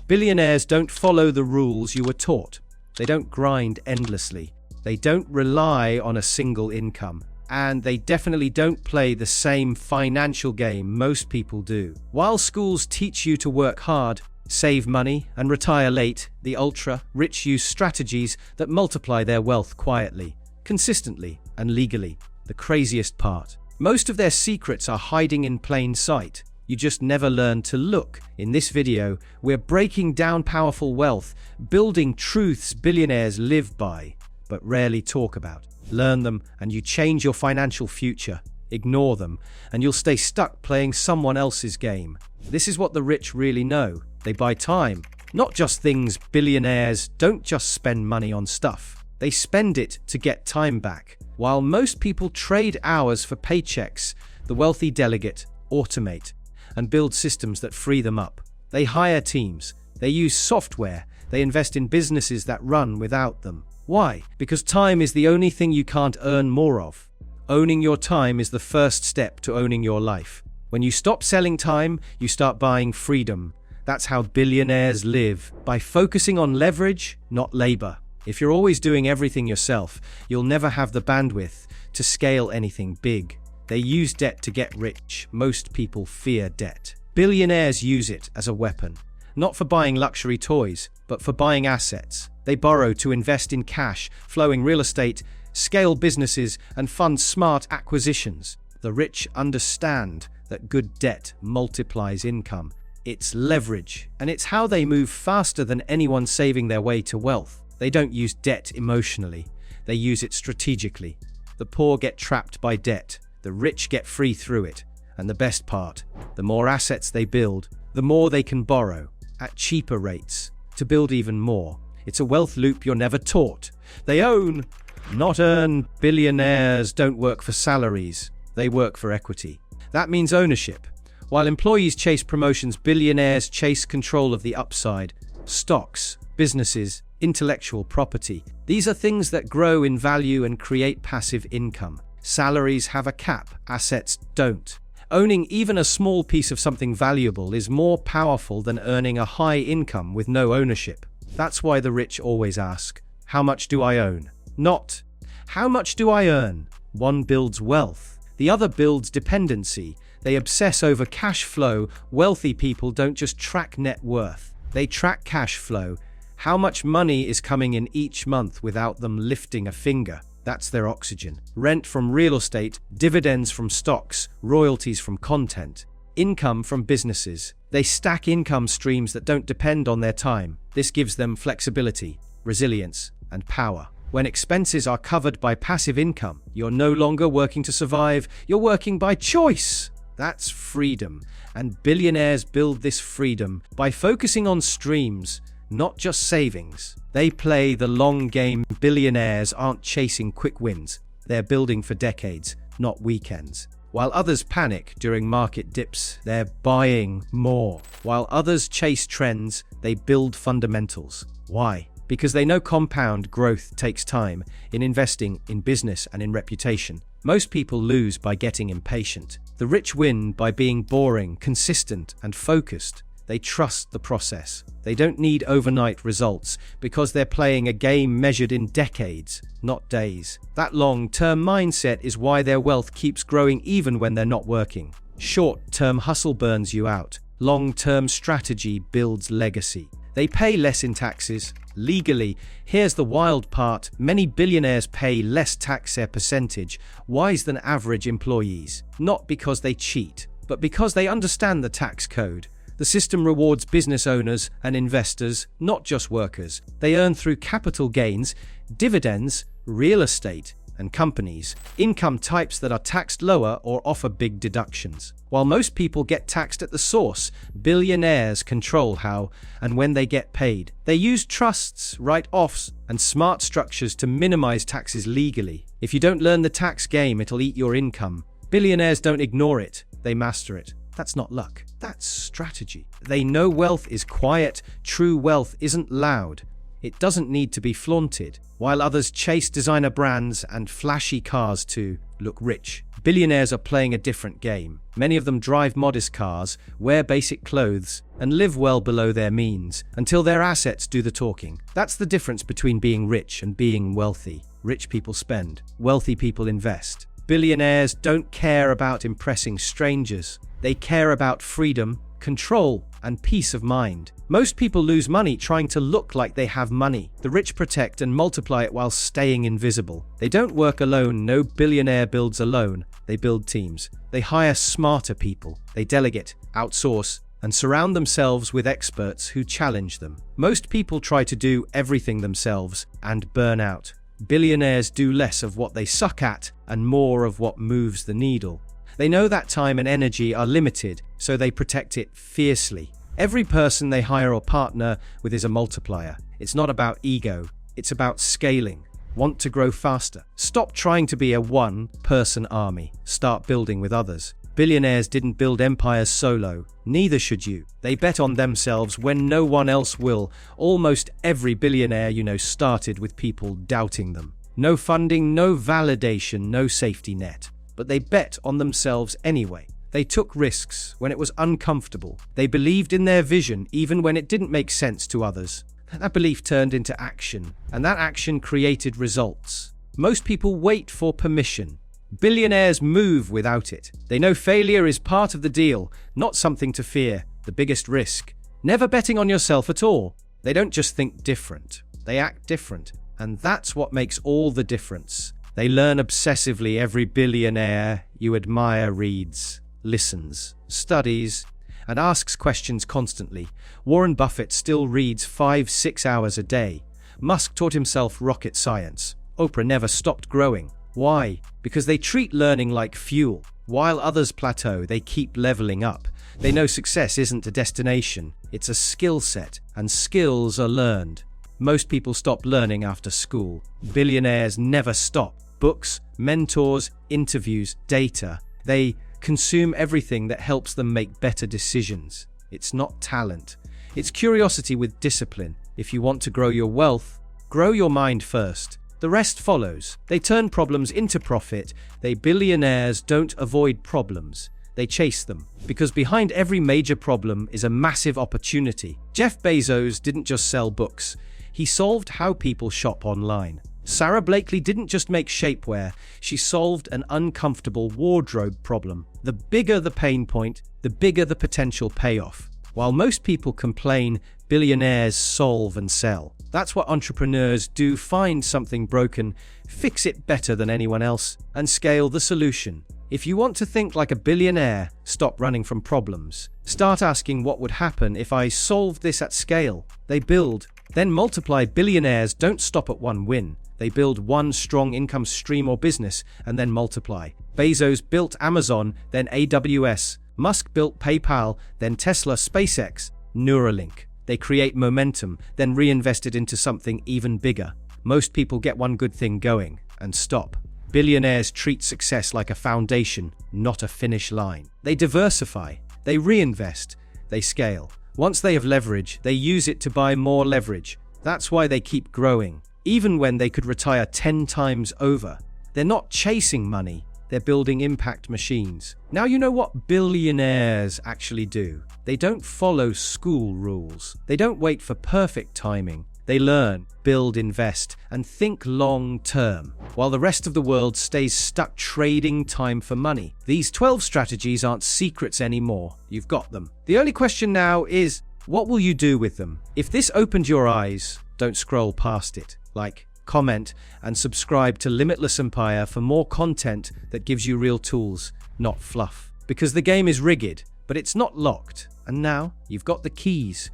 Billionaires don't follow the rules you were taught. They don't grind endlessly. They don't rely on a single income. And they definitely don't play the same financial game most people do. While schools teach you to work hard, save money, and retire late, the ultra-rich use strategies that multiply their wealth quietly, consistently, and legally. The craziest part: most of their secrets are hiding in plain sight. You just never learn to look. In this video, we're breaking down powerful wealth, building truths billionaires live by, but rarely talk about. Learn them, and you change your financial future. Ignore them, and you'll stay stuck playing someone else's game. This is what the rich really know. They buy time, not just things. Billionaires don't just spend money on stuff. They spend it to get time back. While most people trade hours for paychecks, the wealthy delegate, automate, and build systems that free them up. They hire teams. They use software. They invest in businesses that run without them. Why? Because time is the only thing you can't earn more of. Owning your time is the first step to owning your life. When you stop selling time, you start buying freedom. That's how billionaires live, by focusing on leverage, not labor. If you're always doing everything yourself, you'll never have the bandwidth to scale anything big. They use debt to get rich. Most people fear debt. Billionaires use it as a weapon, not for buying luxury toys, but for buying assets. They borrow to invest in cash, flowing real estate, scale businesses, and fund smart acquisitions. The rich understand that good debt multiplies income. It's leverage, and it's how they move faster than anyone saving their way to wealth. They don't use debt emotionally. They use it strategically. The poor get trapped by debt. The rich get free through it. And the best part, the more assets they build, the more they can borrow, at cheaper rates, to build even more. It's a wealth loop you're never taught. They own, not earn. Billionaires don't work for salaries. They work for equity. That means ownership. While employees chase promotions, billionaires chase control of the upside. Stocks, businesses, intellectual property. These are things that grow in value and create passive income. Salaries have a cap, assets don't. Owning even a small piece of something valuable is more powerful than earning a high income with no ownership. That's why the rich always ask, how much do I own? Not, how much do I earn? One builds wealth, the other builds dependency. They obsess over cash flow. Wealthy people don't just track net worth. They track cash flow. How much money is coming in each month without them lifting a finger. That's their oxygen. Rent from real estate, dividends from stocks, royalties from content, income from businesses. They stack income streams that don't depend on their time. This gives them flexibility, resilience, and power. When expenses are covered by passive income, you're no longer working to survive, you're working by choice. That's freedom. And billionaires build this freedom by focusing on streams, not just savings. They play the long game. Billionaires aren't chasing quick wins. They're building for decades, not weekends. While others panic during market dips, they're buying more. While others chase trends, they build fundamentals. Why? Because they know compound growth takes time in investing, in business, and in reputation. Most people lose by getting impatient. The rich win by being boring, consistent, and focused. They trust the process. They don't need overnight results because they're playing a game measured in decades, not days. That long-term mindset is why their wealth keeps growing even when they're not working. Short-term hustle burns you out. Long-term strategy builds legacy. They pay less in taxes. Legally, here's the wild part. Many billionaires pay less tax percentage wise than average employees. Not because they cheat, but because they understand the tax code. The system rewards business owners and investors, not just workers. They earn through capital gains, dividends, real estate, and companies, income types that are taxed lower or offer big deductions. While most people get taxed at the source, billionaires control how and when they get paid. They use trusts, write-offs, and smart structures to minimize taxes legally. If you don't learn the tax game, it'll eat your income. Billionaires don't ignore it, they master it. That's not luck, that's strategy. They know wealth is quiet. True wealth isn't loud. It doesn't need to be flaunted. While others chase designer brands and flashy cars to look rich, Billionaires are playing a different game. Many of them drive modest cars, wear basic clothes, and live well below their means, until their assets do the talking. That's the difference between being rich and being wealthy. Rich people spend, wealthy people invest. Billionaires don't care about impressing strangers. They care about freedom, control, and peace of mind. Most people lose money trying to look like they have money. The rich protect and multiply it while staying invisible. They don't work alone. No billionaire builds alone. They build teams. They hire smarter people. They delegate, outsource, and surround themselves with experts who challenge them. Most people try to do everything themselves and burn out. Billionaires do less of what they suck at and more of what moves the needle. They know that time and energy are limited, so they protect it fiercely. Every person they hire or partner with is a multiplier. It's not about ego, it's about scaling. Want to grow faster? Stop trying to be a one-person army. Start building with others. Billionaires didn't build empires solo. Neither should you. They bet on themselves when no one else will. Almost every billionaire you know started with people doubting them. No funding, no validation, no safety net. But they bet on themselves anyway. They took risks when it was uncomfortable. They believed in their vision even when it didn't make sense to others. That belief turned into action, and that action created results. Most people wait for permission. Billionaires move without it. They know failure is part of the deal, not something to fear, the biggest risk. Never betting on yourself at all. They don't just think different, they act different. And that's what makes all the difference. They learn obsessively. Every billionaire you admire reads, listens, studies, and asks questions constantly. Warren Buffett still reads 5-6 hours a day. Musk taught himself rocket science. Oprah never stopped growing. Why? Because they treat learning like fuel. While others plateau, they keep leveling up. They know success isn't a destination, it's a skill set, and skills are learned. Most people stop learning after school. Billionaires never stop. Books, mentors, interviews, data. They consume everything that helps them make better decisions. It's not talent. It's curiosity with discipline. If you want to grow your wealth, grow your mind first. The rest follows. They turn problems into profit. Billionaires don't avoid problems. They chase them. Because behind every major problem is a massive opportunity. Jeff Bezos didn't just sell books. He solved how people shop online. Sarah Blakely didn't just make shapewear, she solved an uncomfortable wardrobe problem. The bigger the pain point, the bigger the potential payoff. While most people complain, billionaires solve and sell. That's what entrepreneurs do. Find something broken, fix it better than anyone else, and scale the solution. If you want to think like a billionaire, stop running from problems. Start asking what would happen if I solved this at scale. They build, then multiply. Billionaires don't stop at one win. They build one strong income stream or business and then multiply. Bezos built Amazon, then AWS. Musk built PayPal, then Tesla, SpaceX, Neuralink. They create momentum, then reinvest it into something even bigger. Most people get one good thing going and stop. Billionaires treat success like a foundation, not a finish line. They diversify, they reinvest, they scale. Once they have leverage, they use it to buy more leverage. That's why they keep growing. Even when they could retire 10 times over. They're not chasing money, they're building impact machines. Now you know what billionaires actually do. They don't follow school rules. They don't wait for perfect timing. They learn, build, invest, and think long term, while the rest of the world stays stuck trading time for money. These 12 strategies aren't secrets anymore. You've got them. The only question now is, what will you do with them? If this opened your eyes, don't scroll past it. Like, comment, and subscribe to Limitless Empire for more content that gives you real tools, not fluff. Because the game is rigged, but it's not locked. And now, you've got the keys.